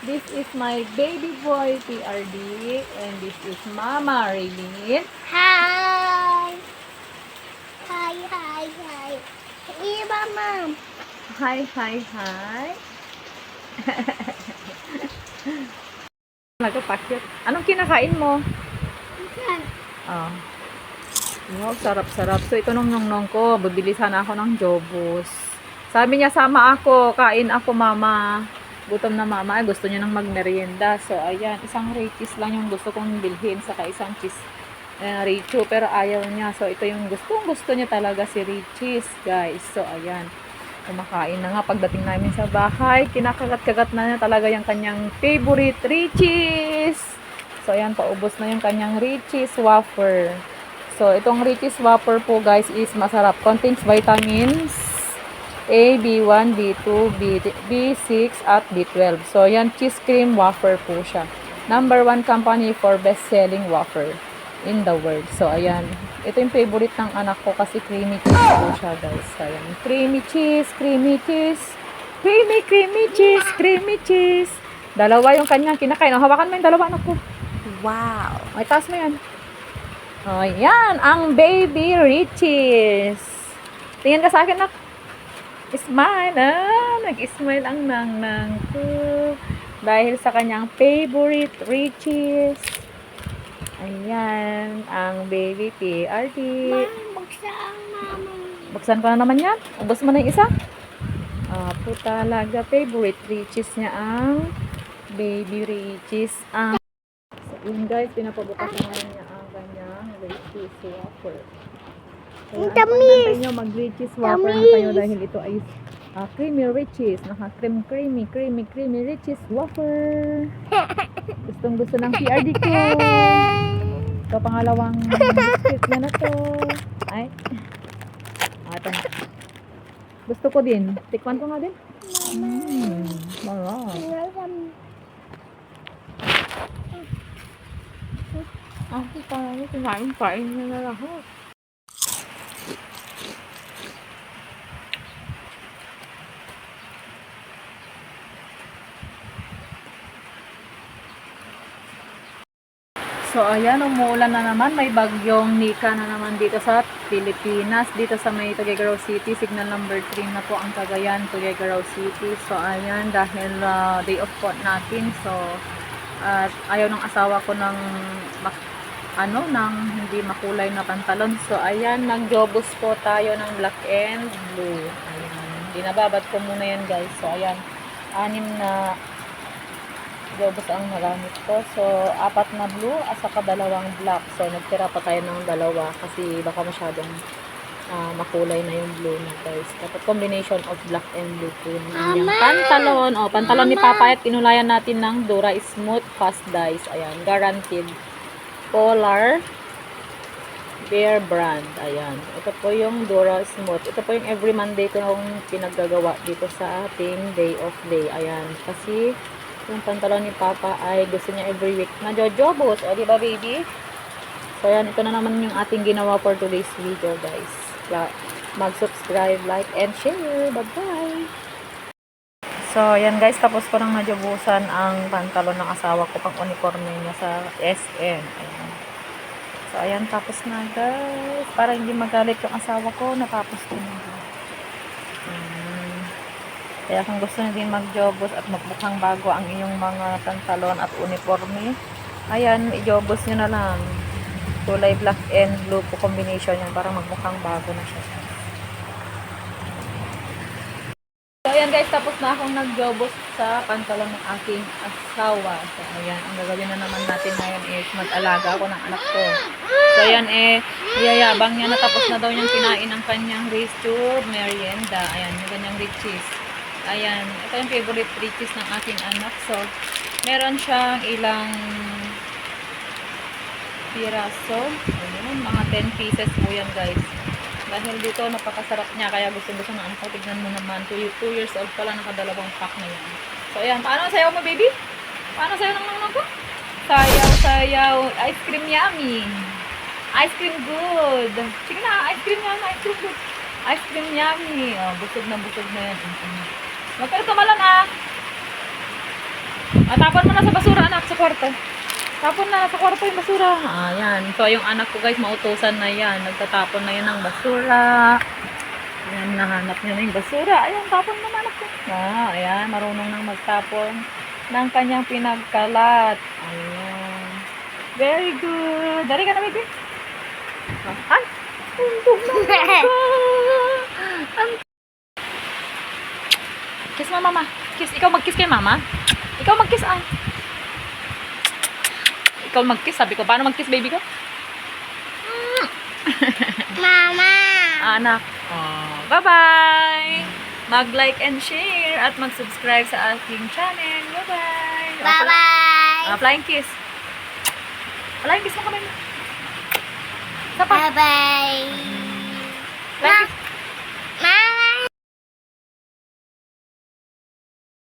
This is my baby boy, PRD. And this is Mama, Raylene. Hi! Hi, hi, hi. Iba, Mom. Hi, hi, hi. Nagpapakyut. Anong kinakain mo? Yan. Oh. Wow, sarap-sarap. So, ito nung nong ko. Bibili sana ako ng Jobos. Sabi niya, sama ako. Kain ako, Mama. Gutom na Mama. Ay, gusto niya nang magmerienda. So, ayan. Isang Richeese lang yung gusto kong bilhin. Saka isang cheese Richo. Pero ayaw niya. So, ito yung gusto niya talaga si Richeese, guys. So, ayan. Kumakain na nga. Pagdating namin sa bahay, kinakagat-kagat na niya talaga yung kanyang favorite Richeese. So, ayan. Paubos na yung kanyang Richeese wafer. So, itong Richeese wafer po guys is masarap. Contains vitamins A, B1, B2, B6 at B12. So, yan cheese cream wafer po siya. Number 1 company for best-selling wafer in the world. So, ayan. Ito yung favorite ng anak ko kasi creamy cheese po siya guys. So, ayan. Creamy cheese, creamy cheese. Creamy cheese, creamy cheese. Dalawa yung kanyang kinakain. O, hawakan mo yung dalawa anak ko. Wow. Ay, taas mo yan. Oh, yan, ang baby Richeese. Tingin ka sa akin, nak. Smile, nag-smile ang nang ko. Dahil sa kanyang favorite Richeese. Ayan, ang baby PRD. Buksan, Mama. Buksan ko na naman yan. Ubus mo na yung isa. Po talaga, favorite Richeese niya ang baby Richeese. So, yun guys, pinapabukas na niya ang kanyang Richeese wafer. Kaya pagkantay nyo mag-Richeese wafer na kayo dahil ito ay creamy Richeese. Creamy Richeese wafer. Gustong gusto ng PRD ko. Ito pangalawang biscuit niya na to. Ay. Ito na. Gusto ko din. Tikman ko nga din. Marami. Ako parang kinain niya na lahat. So, ayan, umuulan na naman. May bagyong Nika na naman dito sa Pilipinas. Dito sa may Tuguegarao City. Signal number 3 na po ang Cagayan, Tuguegarao City. So, ayan, dahil day off po natin. So, at ayaw ng asawa ko ng hindi makulay na pantalon. So, ayan, nag-jobos po tayo ng black and blue. Ayan, binababad ko muna yan guys. So, ayan, 6 na jobos ang nagamit ko. So, 4 na blue at saka 2 black. So, nagtira pa tayo ng 2 kasi baka masyadong makulay na yung blue na guys. Dapat combination of black and blue po yung pantalon. O, pantalon ni Papa at tinulayan natin ng Dura Smooth Fast Dyes. Ayan, guaranteed. Polar Bear brand. Ayan. Ito po yung Dura Smooth. Ito po yung every Monday ko nung pinaggagawa dito sa ating day of day. Ayan. Kasi yung pantalon ni Papa ay gusto niya every week na jojobos. O, diba baby? So, ayan. Ito na naman yung ating ginawa for today's video, guys. Mag-subscribe, like, and share. Bye-bye! So, ayan guys. Tapos ko nang najobusan ang pantalon ng asawa ko pang uniforme niya sa SM. Ayan. So, ayan. Tapos na, guys. Para hindi magalit yung asawa ko, natapos ko na. Kaya kung gusto nyo din mag-jobos at magmukhang bago ang iyong mga pantalon at uniforme, ayan, i-jobos nyo na lang. Kulay black and blue po combination yan para magmukhang bago na siya. So, ayan guys, tapos na akong nag-jobos sa pantalon ng aking asawa. So, ayan, ang gagawin na naman natin ngayon is mag-alaga ako ng anak ko. So, ayan, iyayabang niya na tapos na daw niyang kinain ang kanyang Rice Tube merienda. Ayan, yung kanyang Richeese. Ayan, ito yung favorite Richeese ng aking anak. So, meron siyang ilang piraso. Ayan, mga 10 pieces po yan guys. Dahil dito, napakasarap niya. Kaya gusto-gusto ng anak ko. Tignan mo naman. 2 years old pala, nakadalawang pack na yan. So, ayan. Paano sayaw mo, baby? Paano sayaw ng nanang ko? Sayaw. Ice cream yummy. Ice cream good. Sige na, ice cream yummy. Ice cream good. Ice cream yummy. Oh, busog na yan. Huwag ka na tumalon Tapon mo na sa basura, anak, sa kwarto. Tapon na sa kwarto yung basura. Ayan. So, yung anak ko, guys, mautusan na yan. Nagtatapon na yan ng basura. Ayan, nahanap niya na yung basura. Ayan, tapon na anak ko. Ayan, marunong nang magtapon ng kanyang pinagkalat. Ayan. Very good. Dari ka na, baby. Ay! Untog na Kiss mo, mama. Kiss. Ikaw mag-kiss kay mama. Ikaw mag-kiss, ay. Ikaw mag-kiss. Sabi ko, paano mag-kiss, baby ko? Mama. Anak. Oh, bye-bye. Mag-like and share at mag-subscribe sa aking channel. Bye-bye. Bye-bye. Flying kiss. Flying kiss mo kami. Isa pa. Bye-bye. Flying kiss.